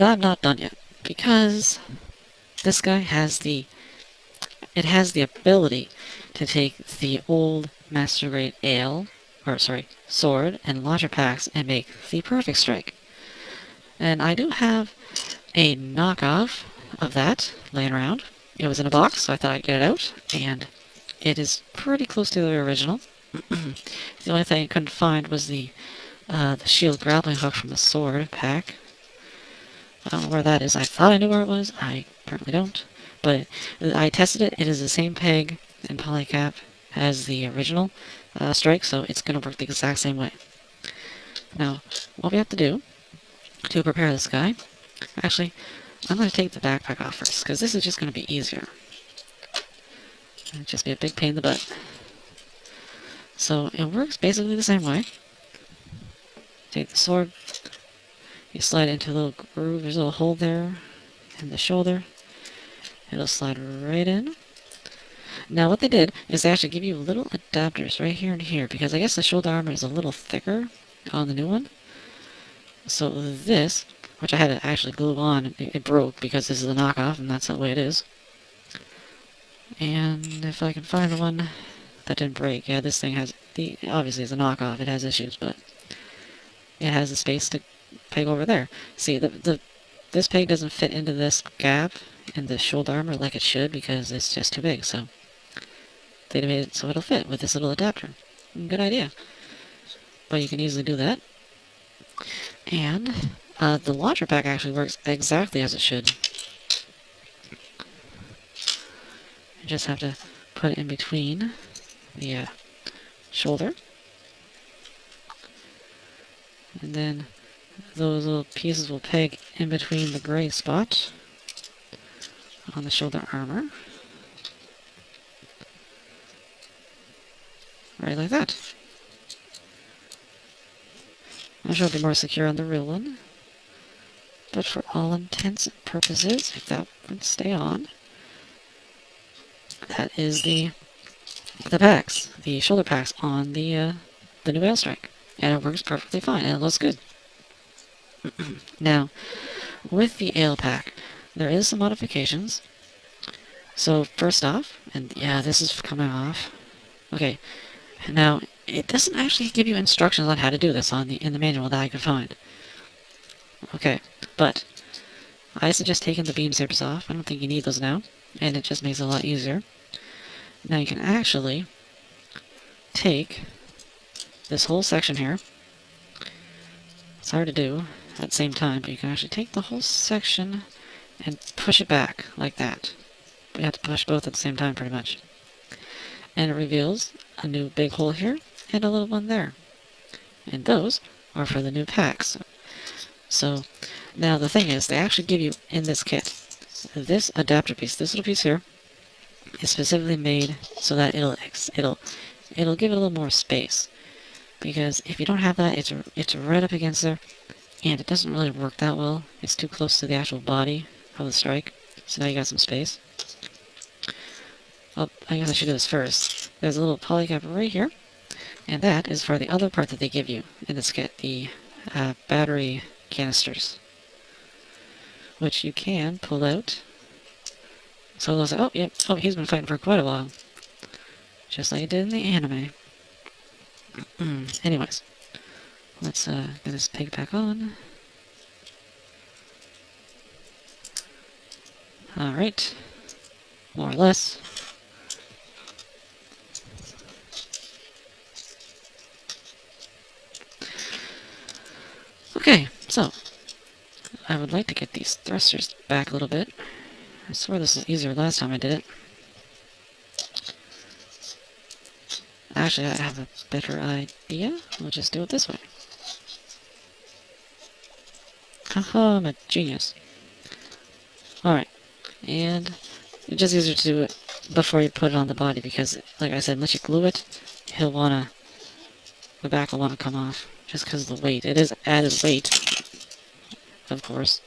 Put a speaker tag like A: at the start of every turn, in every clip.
A: But I'm not done yet, because this guy has the ability to take the old Master Grade Ale, or sorry, sword and launcher packs and make the perfect strike. And I do have a knockoff of that laying around. It was in a box, so I thought I'd get it out, and it is pretty close to the original. The only thing I couldn't find was the shield grappling hook from the sword pack. I don't know where that is. I thought I knew where it was. I apparently don't. But I tested it. It is the same peg and polycap as the original strike, so it's going to work the exact same way. Now, what we have to do to prepare this guy... Actually, I'm going to take the backpack off first, because this is just going to be easier. It'll just be a big pain in the butt. So, it works basically the same way. Take the sword, you slide it into a little groove, there's a little hole there in the shoulder. It'll slide right in. Now what they did is they actually give you little adapters right here and here, because I guess the shoulder armor is a little thicker on the new one. So this, which I had to actually glue on, it broke because this is a knockoff and that's the way it is. And if I can find one that didn't break, yeah, this thing has, obviously it's a knockoff, it has issues, but it has the space to peg over there. See, this peg doesn't fit into this gap in the shoulder armor like it should because it's just too big, so they made it so it'll fit with this little adapter. Good idea. But you can easily do that. And the launcher pack actually works exactly as it should. You just have to put it in between the shoulder. And then those little pieces will peg in between the gray spot on the shoulder armor. Right like that. I'm sure it'll be more secure on the real one. But for all intents and purposes, if that would stay on, that is the packs, the shoulder packs on the new Ale Strike. And it works perfectly fine, and it looks good. Now, with the Ale Pack, there is some modifications. So, first off, and yeah, this is coming off. Okay, now, it doesn't actually give you instructions on how to do this in the manual that I could find. Okay, but I suggest taking the beam sabers off. I don't think you need those now, and it just makes it a lot easier. Now you can actually take this whole section here. It's hard to do at the same time, but you can actually take the whole section and push it back like that. You have to push both at the same time pretty much. And it reveals a new big hole here and a little one there. And those are for the new packs. So now the thing is, they actually give you in this kit this adapter piece, this little piece here, is specifically made so that it'll give it a little more space. Because if you don't have that, it's right up against there, and it doesn't really work that well. It's too close to the actual body of the strike. So now you got some space. Oh, I guess I should do this first. There's a little polycap right here, and that is for the other part that they give you in this kit, the battery canisters, which you can pull out. So they'll say, oh, yeah, oh, he's been fighting for quite a while. Just like he did in the anime. Anyways, let's get this peg back on. Alright. More or less. Okay, so I would like to get these thrusters back a little bit. I swear this was easier last time I did it. Actually, I have a better idea. We'll just do it this way. Haha, I'm a genius. Alright, and it's just easier to do it before you put it on the body, because, like I said, unless you glue it, the back will wanna come off, just because of the weight. It is added weight, of course.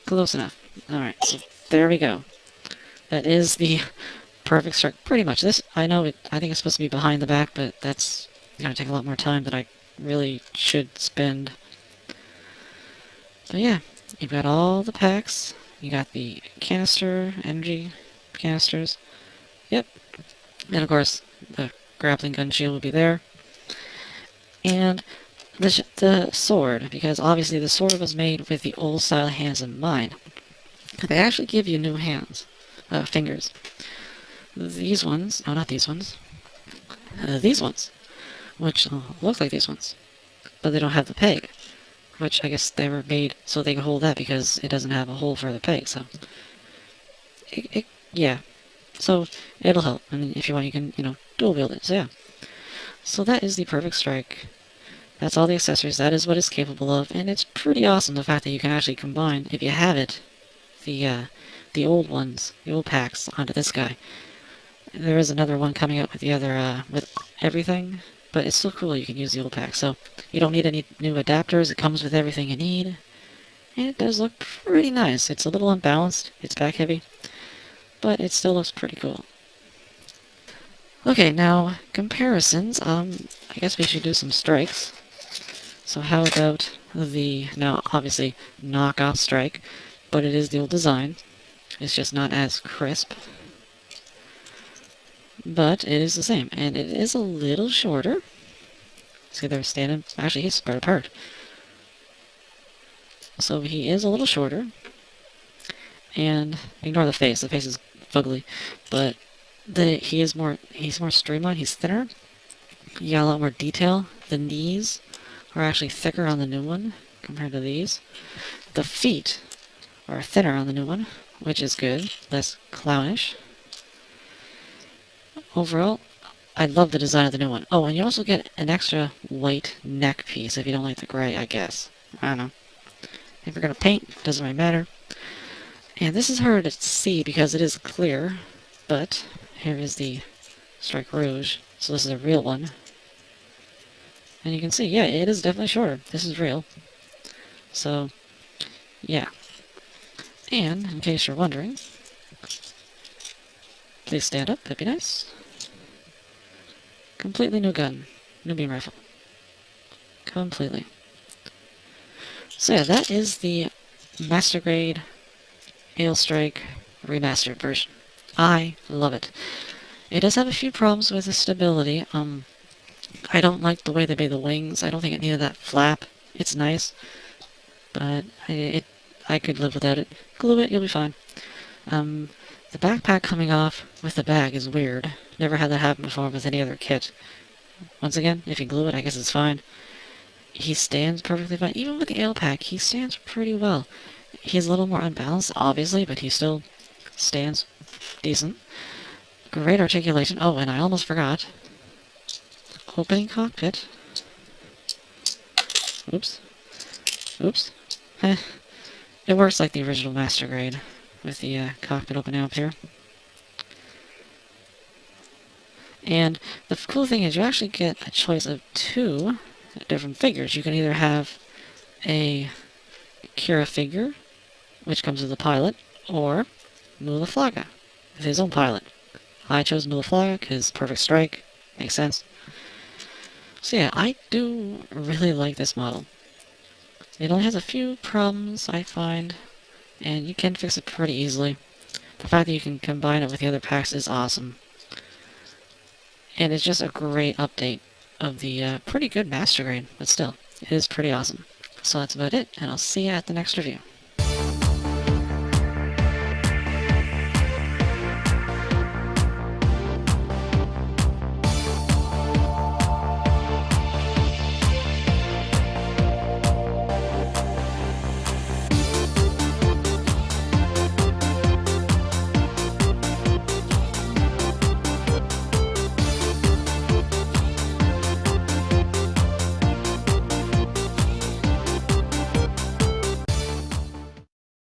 A: Close enough. Alright, so there we go. That is the perfect strike. Pretty much. This, I know, I think it's supposed to be behind the back, but that's going to take a lot more time than I really should spend. But yeah, you've got all the packs. You got the canister, energy canisters. Yep. And of course, the grappling gun shield will be there. And the sword, because obviously the sword was made with the old style hands in mind. They actually give you new hands, fingers. These ones, oh not these ones, these ones, which look like these ones, but they don't have the peg, which I guess they were made so they can hold that because it doesn't have a hole for the peg, so, yeah, so it'll help, and if you want you can, dual wield it, so yeah. So that is the Perfect Strike. That's all the accessories, that is what it's capable of, and it's pretty awesome the fact that you can actually combine, if you have it, the old ones, the old packs, onto this guy. There is another one coming out with the other, with everything, but it's still cool you can use the old pack, so you don't need any new adapters, it comes with everything you need, and it does look pretty nice. It's a little unbalanced, it's back heavy, but it still looks pretty cool. Okay, now, comparisons, I guess we should do some strikes. So how about the, now obviously, knockoff strike, but it is the old design. It's just not as crisp. But it is the same, and it is a little shorter. See, they're standing, actually he's spread apart. So he is a little shorter. And ignore the face is fugly. But he's more streamlined, he's thinner. You got a lot more detail. The knees are actually thicker on the new one compared to these. The feet are thinner on the new one, which is good, less clownish. Overall, I love the design of the new one. Oh, and you also get an extra white neck piece if you don't like the gray, I guess. I don't know. If you're gonna paint, doesn't really matter. And this is hard to see because it is clear, but here is the Strike Rouge. So this is a real one. And you can see, yeah, it is definitely shorter. This is real. So, yeah. And, in case you're wondering, please stand up, that'd be nice. Completely new gun. New beam rifle. Completely. So yeah, that is the Master Grade Aile Strike remastered version. I love it. It does have a few problems with the stability. I don't like the way they made the wings. I don't think it needed that flap. It's nice, but I could live without it. Glue it, you'll be fine. The backpack coming off with the bag is weird. Never had that happen before with any other kit. Once again, if you glue it, I guess it's fine. He stands perfectly fine. Even with the Aile pack, he stands pretty well. He's a little more unbalanced, obviously, but he still stands decent. Great articulation. Oh, and I almost forgot. Opening cockpit. Oops. Oops. It works like the original Master Grade, with the cockpit opening up here. And the cool thing is you actually get a choice of 2 different figures. You can either have a Kira figure, which comes with the pilot, or Mulaflaga, with his own pilot. I chose Mulaflaga because Perfect Strike, makes sense. So yeah, I do really like this model. It only has a few problems, I find, and you can fix it pretty easily. The fact that you can combine it with the other packs is awesome. And it's just a great update of the pretty good Master Grade, but still, it is pretty awesome. So that's about it, and I'll see you at the next review.